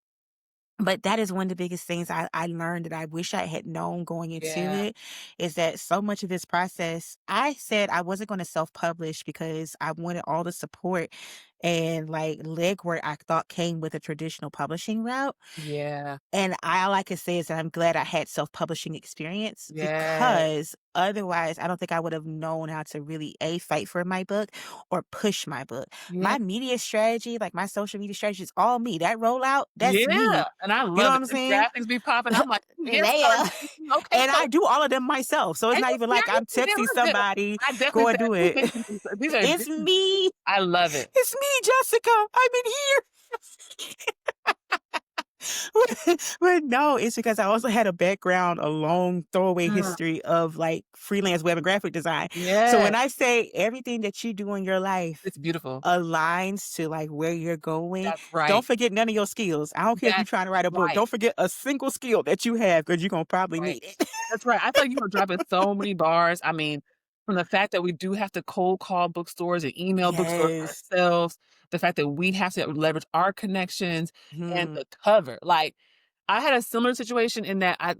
but that is one of the biggest things I learned that I wish I had known going into Yeah. it is that so much of this process, I said I wasn't going to self publish because I wanted all the support and like legwork I thought came with a traditional publishing route. Yeah. And all I can say is that I'm glad I had self-publishing experience Yeah. because otherwise I don't think I would have known how to really A, fight for my book or push my book. Yeah. My media strategy, like my social media strategy is all me. That rollout, that's Yeah, me. and I You know love what it. I'm Them saying? graphics be popping. I'm like, "Yes, sir. Yeah. Okay, And I so." do all of them myself. So it's And not you even see, like I I'm used to they texting look good. somebody, I definitely go and said, do "Who's it. making these?" These are It's this is me. I love it. It's me, Jessica. I'm in here. But no, it's because I also had a background, a long throwaway Mm, history of like freelance web and graphic design. So when yes, I say everything that you do in your life it's beautiful. aligns to like where you're going, That's don't right. forget none of your skills. I don't care if you're That's trying to write a book. right. Don't forget a single skill that you have because you're gonna probably Right. need it. That's right. I thought you were dropping so many bars. I mean, from the fact that we do have to cold call bookstores and email bookstores Yes. ourselves, the fact that we have to leverage our connections and Mhm. the cover. Like, I had a similar situation in that I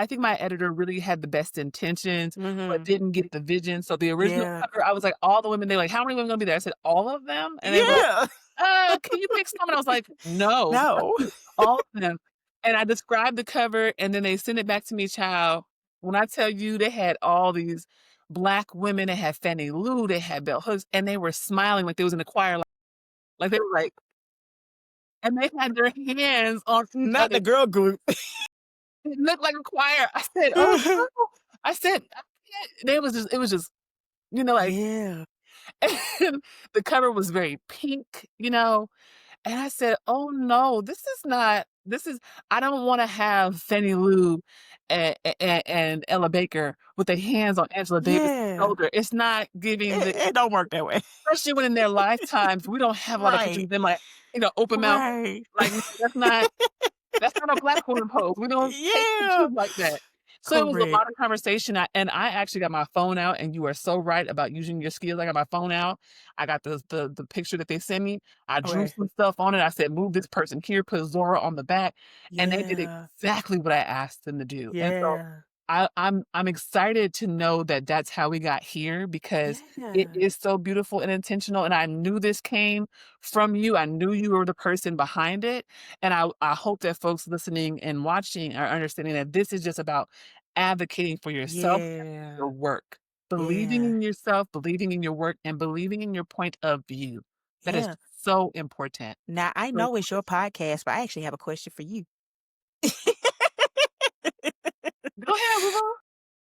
think my editor really had the best intentions, but Mhm. didn't get the vision. So the original Yeah. cover, I was like, all the women, they're like, "How many women gonna be there?" I said, "All of them?" And they were like, Yeah. Can you pick some?" And I was like, "No, No. all of them." And I described the cover, and then they sent it back to me, child. When I tell you they had all these black women, they had Fannie Lou, they had bell hooks, and they were smiling like they was in the choir, like they were like and they had their hands on each Not other. the girl group. It looked like a choir. I said, "Oh, no." I said, "I can't." It was just, like Yeah. and the cover was very pink, and I said, "Oh, no, this is I don't wanna have Fannie Lou and Ella Baker with their hands on Angela Davis' Yeah. shoulder. It's not giving the It don't work that way. especially when in their lifetimes, we don't have a lot of pictures Right. of them, like, open mouth, Right. like, no, that's not a black woman pose. We don't take Yeah. pictures like that. So it was a Correct. lot of conversation, and I actually got my phone out, and you are so right about using your skills. I got my phone out. I got the picture that they sent me. I drew Okay. some stuff on it. I said, "Move this person here, put Zora on the back," and they did Yeah. exactly what I asked them to do. And so Yeah. I'm excited to know that that's how we got here because it Yeah. is so beautiful and intentional, and I knew this came from you. I knew you were the person behind it, and I hope that folks listening and watching are understanding that this is just about advocating for yourself and your Yeah. work. Believing Yeah. in yourself, believing in your work, and believing in your point of view. That is Yeah. so important. Now I So know it's your podcast, but I actually have a question for you. go ahead, boo.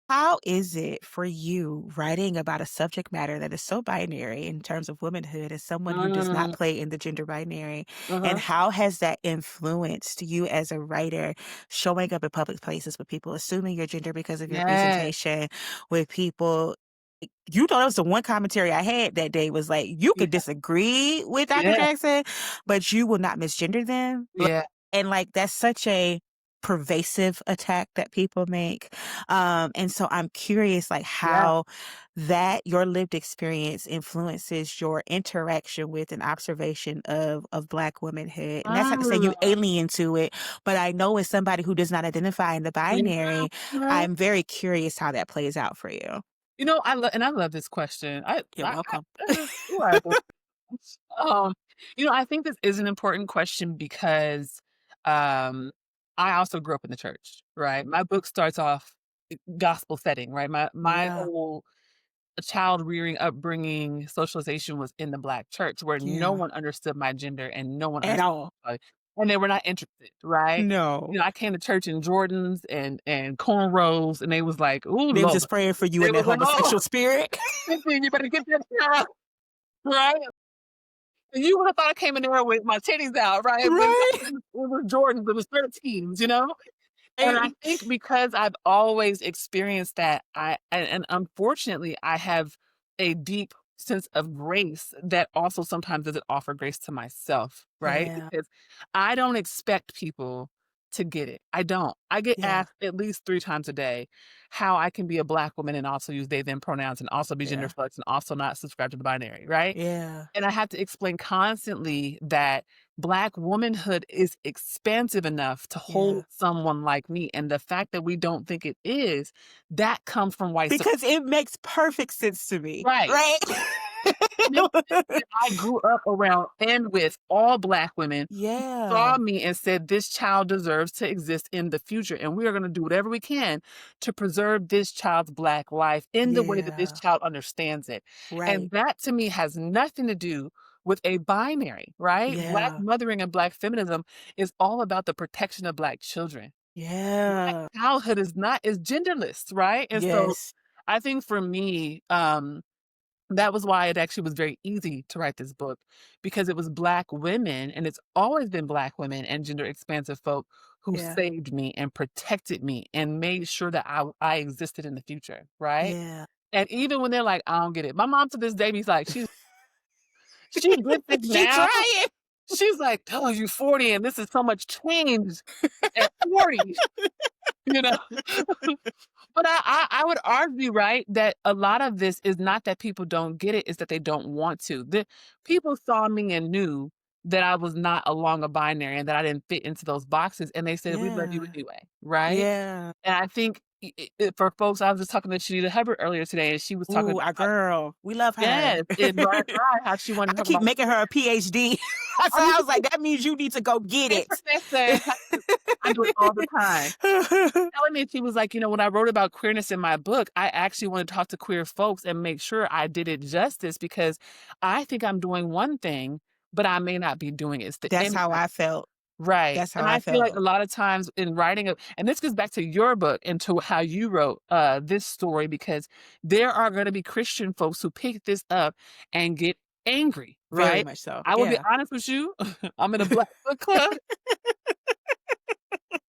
How is it for you writing about a subject matter that is so binary in terms of womanhood as someone who does not Mm, play in the gender binary? And uh-huh. how has that influenced you as a writer showing up in public places with people assuming your gender because of your Yes, presentation, with people you know, that was the one commentary I had that day was like, you yeah, could disagree with Dr. yeah, Jackson, but you will not misgender them. yeah, And, like, that's such a pervasive attack that people make, and so I'm curious, like, yeah. how that your lived experience influences your interaction with and observation of Black womanhood, and that's not to say you Mm, alien to it, but I know as somebody who does not identify in the yeah, binary, yeah. I'm very curious how that plays out for you. I love this question. You're welcome. You're welcome. Um, I think this is an important question because, um, I also grew up in the church, right? My book starts off gospel setting, right? My Yeah, whole child rearing, upbringing, socialization was in the Black church where no yeah. one understood my gender and no one At understood all. and they were not interested, right? No. I came to church in Jordans and cornrows, and they was like, "Ooh, They was Lord." just praying for you They in that was like, "Oh, homosexual spirit. you better get that hair out," right? And you would have thought I came in there with my titties out, right? But no, Right? it was Jordans, it was 13s, you know? And I Right. think because I've always experienced that, and unfortunately, I have a deep sense of grace that also sometimes doesn't offer grace to myself, right? Yeah, Because I don't expect people to get it. I don't. I get yeah, asked at least 3 times a day how I can be a Black woman and also use they them pronouns and also be gender yeah, fluid and also not subscribe to the binary, right? yeah, And I have to explain constantly that Black womanhood is expansive enough to yeah. hold someone like me, and the fact that we don't think it is, that comes from white supremacy. Because it makes perfect sense to me, Right. right? It makes sense that I grew up around and with all Black women who saw Yeah, me and said, "This child deserves to exist in the future, and we are gonna do whatever we can to preserve this child's Black life in the way that this yeah, child understands it." right, And that to me has nothing to do with a binary, right? Black yeah, mothering and Black feminism is all about the protection of Black children. Black yeah, childhood is genderless, right? And so yes, I think for me, that was why it actually was very easy to write this book because it was Black women, and it's always been Black women and gender expansive folk who yeah, saved me and protected me and made sure that I existed in the future, right? yeah. And even when they're like, "I don't get it." My mom to this day be like, she gets it She now. trying. She's like, "Oh, you 40 and this is so much change at 40." You know? But I would argue, right, that a lot of this is not that people don't get it, it's that they don't want to. The people saw me and knew that I was not along a binary and that I didn't fit into those boxes, and they said, "We love you Yeah, anyway," right? yeah. And I think for folks, I was just talking to Shanita Hubbard earlier today, and she was talking Ooh, our about girl. We love her. yes, in my eye, how she wanted to I talk keep about making her a PhD. I So mean, I was like, that means you need to go get hey, it. professor, I do it all the time. Telling me she was like, when I wrote about queerness in my book, I actually want to talk to queer folks and make sure I did it justice because I think I'm doing one thing, but I may not be doing it. It's the That's how impact. I felt. Right. That's how And I I feel like a felt. lot of times in writing and this goes back to your book and to how you wrote this story because there are going to be Christian folks who pick this up and get angry, Very right? much so. I will be Yeah. honest with you. I'm in a Black book club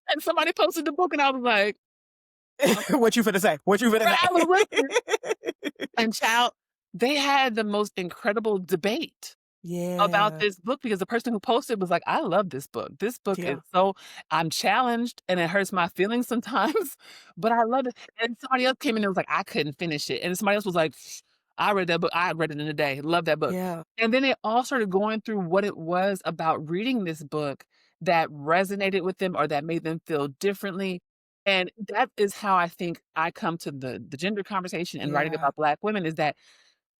and somebody posted the book and I was like, What you finna say? What you finna I was listening. say? And child, they had the most incredible debate about Yeah. this book because the person who posted was like, "I love this book. This book is Yeah. so I'm challenged and it hurts my feelings sometimes, but I love it." And somebody else came in and was like, "I couldn't finish it." And somebody else was like, "I read that book. I read it in a day. Love that book." Yeah. And then they all started going through what it was about reading this book that resonated with them or that made them feel differently. And that is how I think I come to the gender conversation and writing Yeah. about Black women is that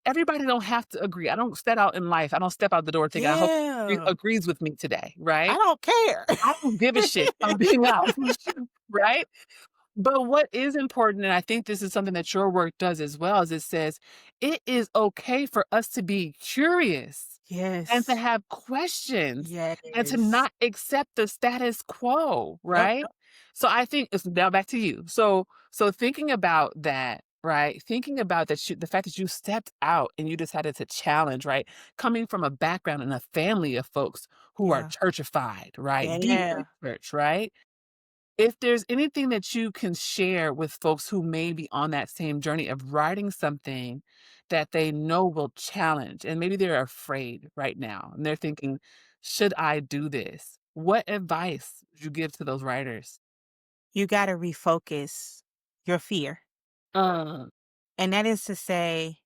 everybody don't have to agree. I don't step out in life. I don't step out the door thinking, "I hope he Yeah. agrees with me today," I right? don't care. I don't give a shit, if I'm being honest, right? But what is important, and I think this is something that your work does as well, is it says it is okay for us to be curious and to Yes. have questions and to Yes. not accept the status quo, Yep. right? So I think it's now back to you. So thinking about that, right? Thinking about that the fact that you stepped out and you decided to challenge, right? Coming from a background and a family of folks who are Yeah. churchified, right? Deep in Yeah. church, right? If there's anything that you can share with folks who may be on that same journey of writing something that they know will challenge, and maybe they're afraid right now and they're thinking, should I do this? What advice would you give to those writers? You gotta refocus your fear. Uh, And that is to say,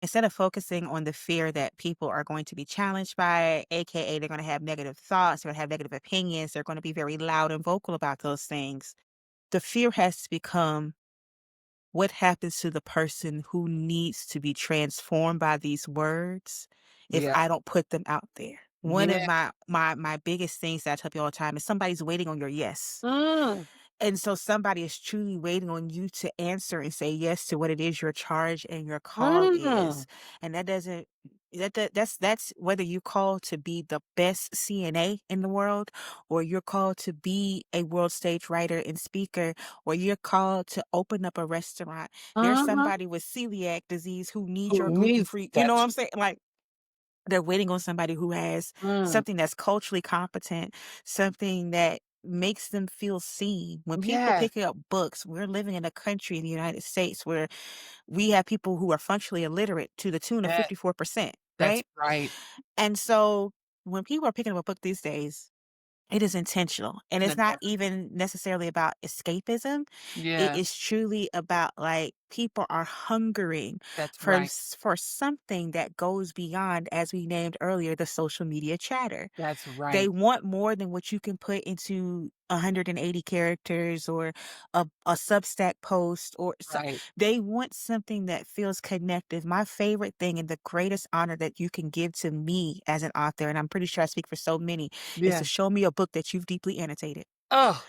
instead of focusing on the fear that people are going to be challenged by it, AKA they're gonna have negative thoughts, they're gonna have negative opinions, they're gonna be very loud and vocal about those things. The fear has to become what happens to the person who needs to be transformed by these words if yeah. I don't put them out there. One of Yeah. my biggest things that I tell people all the time is somebody's waiting on your yes. Mm, And so somebody is truly waiting on you to answer and say yes to what it is your charge and your call mm, is. And that doesn't that's whether you call to be the best CNA in the world, or you're called to be a world stage writer and speaker, or you're called to open up a restaurant. There's uh-huh. somebody with celiac disease who needs Who your gluten needs free. You know what that? I'm saying? Like they're waiting on somebody who has Mm, something that's culturally competent, something that makes them feel seen. When people yes, pick up books, we're living in a country in the United States where we have people who are functionally illiterate to the tune of that, 54%, that's right? right. And so when people are picking up a book these days, it is intentional, and it's That- not that- even necessarily about escapism. It Yeah, is truly about, like, people are hungering that's for right. for something that goes beyond, as we named earlier, the social media chatter. That's They right. want more than what you can put into 180 characters or a Substack post or so Right. they want something that feels connective. My favorite thing and the greatest honor that you can give to me as an author, and I'm pretty sure I speak for so many, is to Yeah. show me a book that you've deeply annotated. Oh,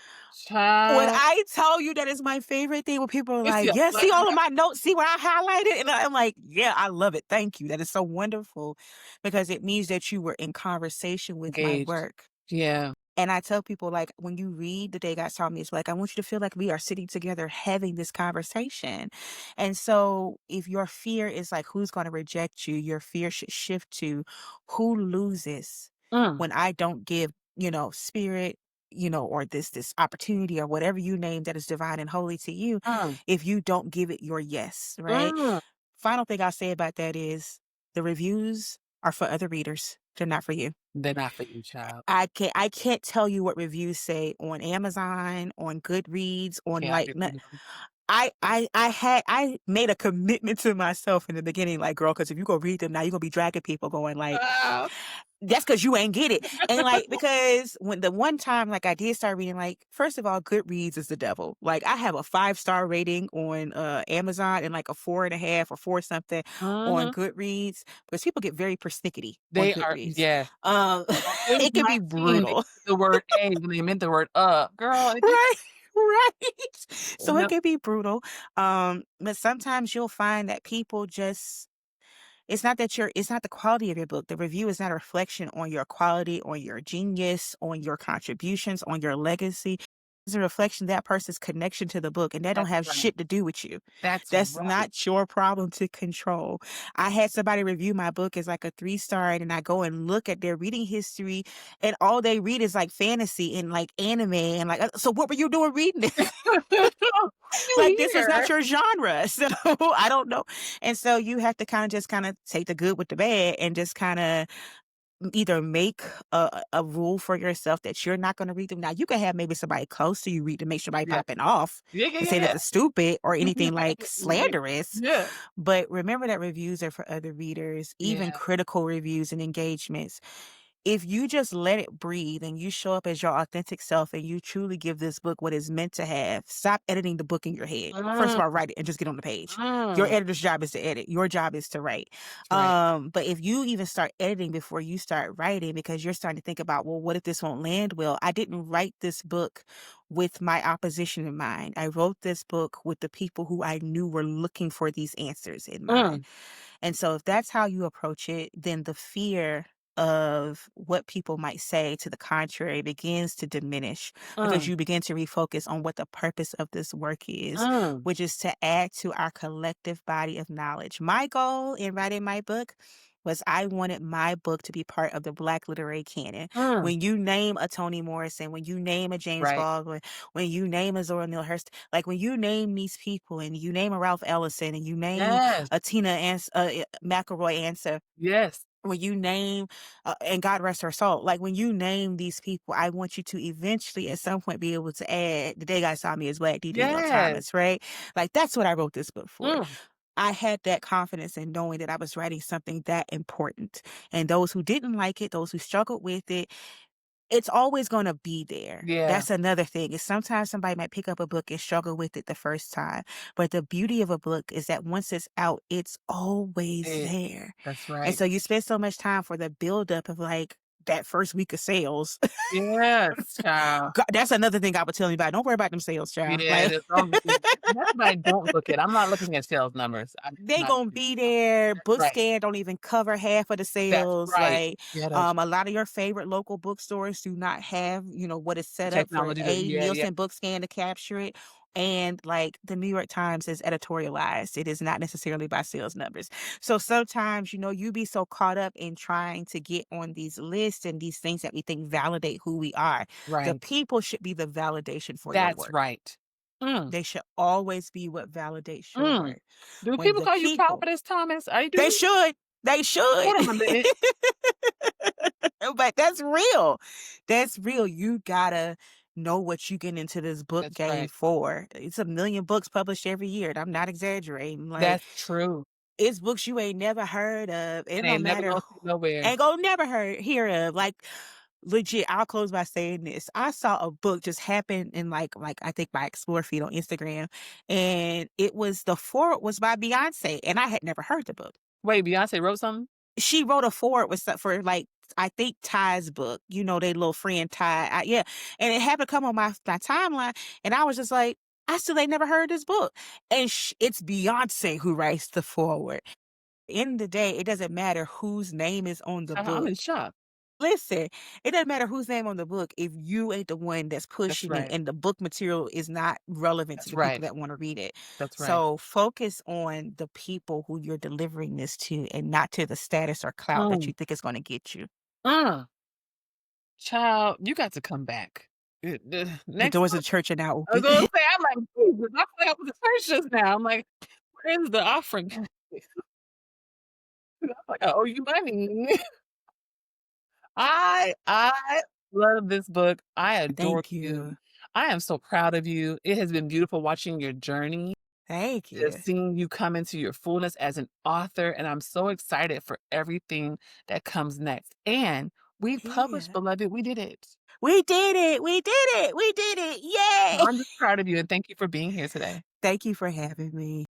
When child. I tell you that is my favorite thing, when people are It's like, your "Yeah, see all of pleasure. my notes, see what I highlighted?" And I'm like, "Yeah, I love it. Thank you. That is so wonderful," because it means that you were in conversation with my Engaged. work. Yeah. And I tell people, like, when you read The Day God Saw Me, it's like, I want you to feel like we are sitting together having this conversation. And so if your fear is like, who's going to reject you, your fear should shift to who loses Mm, when I don't give, spirit, or this opportunity or whatever you name that is divine and holy to you, mm, if you don't give it your yes, right? mm. Final thing I'll say about that is the reviews are for other readers. They're not for you. They're not for you, child. I can't tell you what reviews say on Amazon, on Goodreads, on Can't like argue them. I made a commitment to myself in the beginning, like, girl, because if you go read them now, you're gonna be dragging people going like, Ah. that's because you ain't get it. And like, because when the one time like I did start reading, like, first of all, Goodreads is the devil. Like I have a 5-star rating on Amazon and like a 4.5 or 4 something on Mhm. Goodreads because people get very persnickety on They are Goodreads. yes. Um Age it can be 19, they brutal. used the word "a" when they meant the word Girl, it gets Right, right. So it no. can be brutal. But sometimes you'll find that people just it's not the quality of your book. The review is not a reflection on your quality, on your genius, on your contributions, on your legacy. It's a reflection of that person's connection to the book, and that don't That's have right. shit to do with you. That's That's right. not your problem to control. I had somebody review my book as like a 3-star, and I go and look at their reading history, and all they read is like fantasy and like anime, and like, so what were you doing reading this? Are Like, you this is not here? your genre. So I don't know. And so you have to kind of take the good with the bad and just kind of either make a rule for yourself that you're not going to read them. Now, you can have maybe somebody close to you read to make sure somebody Yeah. popping off Yeah, yeah, and yeah, say that yeah. it's stupid or anything like Right. slanderous. Yeah. But remember that reviews are for other readers, even Yeah. critical reviews and engagements. If you just let it breathe and you show up as your authentic self and you truly give this book what it's meant to have, stop editing the book in your head. First of Mm, all, write it and just get on the page. Your mm. editor's job is to edit. Your job is to write. That's right. But if you even start editing before you start writing, because you're starting to think about, well, what if this won't land well? I didn't write this book with my opposition in mind. I wrote this book with the people who I knew were looking for these answers in mind. Mm, And so if that's how you approach it, then the fear of what people might say to the contrary begins to diminish because mm, you begin to refocus on what the purpose of this work is, mm, which is to add to our collective body of knowledge. My goal in writing my book was I wanted my book to be part of the Black literary canon. mm. When you name a Toni Morrison, when you name a James Right. Baldwin, when you name a Zora Neale Hurston, like when you name these people and you name a Ralph Ellison and you name Yes. a McElroy answer, Yes. when you name, and God rest her soul, like when you name these people, I want you to eventually at some point be able to add the day God saw me as Black D. Danielle Yes. Thomas, right? Like that's what I wrote this book for. Mm. I had that confidence in knowing that I was writing something that important. And those who didn't like it, those who struggled with it, it's always gonna be there. Yeah. That's another thing, is sometimes somebody might pick up a book and struggle with it the first time, but the beauty of a book is that once it's out, it's always Eh, there, that's and right. so you spend so much time for the buildup of, like, that first week of sales. Yes, child. That's another thing I would tell you about, don't worry about them sales, child, Yeah, like that's all that's why I don't look at I'm not looking at sales numbers. I'm they not gonna looking be at there. that's right. BookScan don't even cover half of the That's sales. right. Like, Ghetto a lot of your favorite local bookstores do not have, what is set up for technology to a yeah, yeah. Nielsen BookScan to capture it. And like the New York Times is editorialized. It is not necessarily by sales numbers. So sometimes, you be so caught up in trying to get on these lists and these things that we think validate who we are. The Right. people should be the validation for your That's work. right. Mm, They should always be what validates your mm. work. Do When people the call you people Prophetess Thomas? I they do. should. They should. Hold on a minute. But that's real. That's real. You gotta know what you get into this book That's game right. for. It's a million books published every year, and I'm not exaggerating. Like, That's true. it's books you ain't never heard of. It And don't ain't never matter gonna see nowhere. ain't gonna never hear of. Like, legit, I'll close by saying this. I saw a book just happen in like I think my explore feed on Instagram, and the foreword was by Beyonce, and I had never heard the book. Wait, Beyonce wrote something? She wrote a forward with stuff for, like, I think Ty's book, they little friend Ty. Yeah, and it happened to come on my timeline, and I was just like, I still ain't never heard this book, and it's Beyonce who writes the forward. In the day, it doesn't matter whose name is on the I'm book. in shock. Listen, it doesn't matter whose name on the book if you ain't the one that's That's pushing it right. and the book material is not relevant to That's the people right. that want to read it. That's right. So focus on the people who you're delivering this to and not to the status or clout that Mm, you think is going to get you. uh, child, you got to come back. The Next doors of month, the church are now I was open. gonna say, I'm like, Jesus, I feel like I was at church just now. I'm like, where's the offering? I'm like, I owe you money. I love this book. I adore Thank you. you. I am so proud of you. It has been beautiful watching your journey, Thank just you. seeing you come into your fullness as an author, and I'm so excited for everything that comes next. And we published, Yeah. beloved. We did it. We did it. We did it. We did it. So Yay. I'm just proud of you and thank you for being here today. Thank you for having me.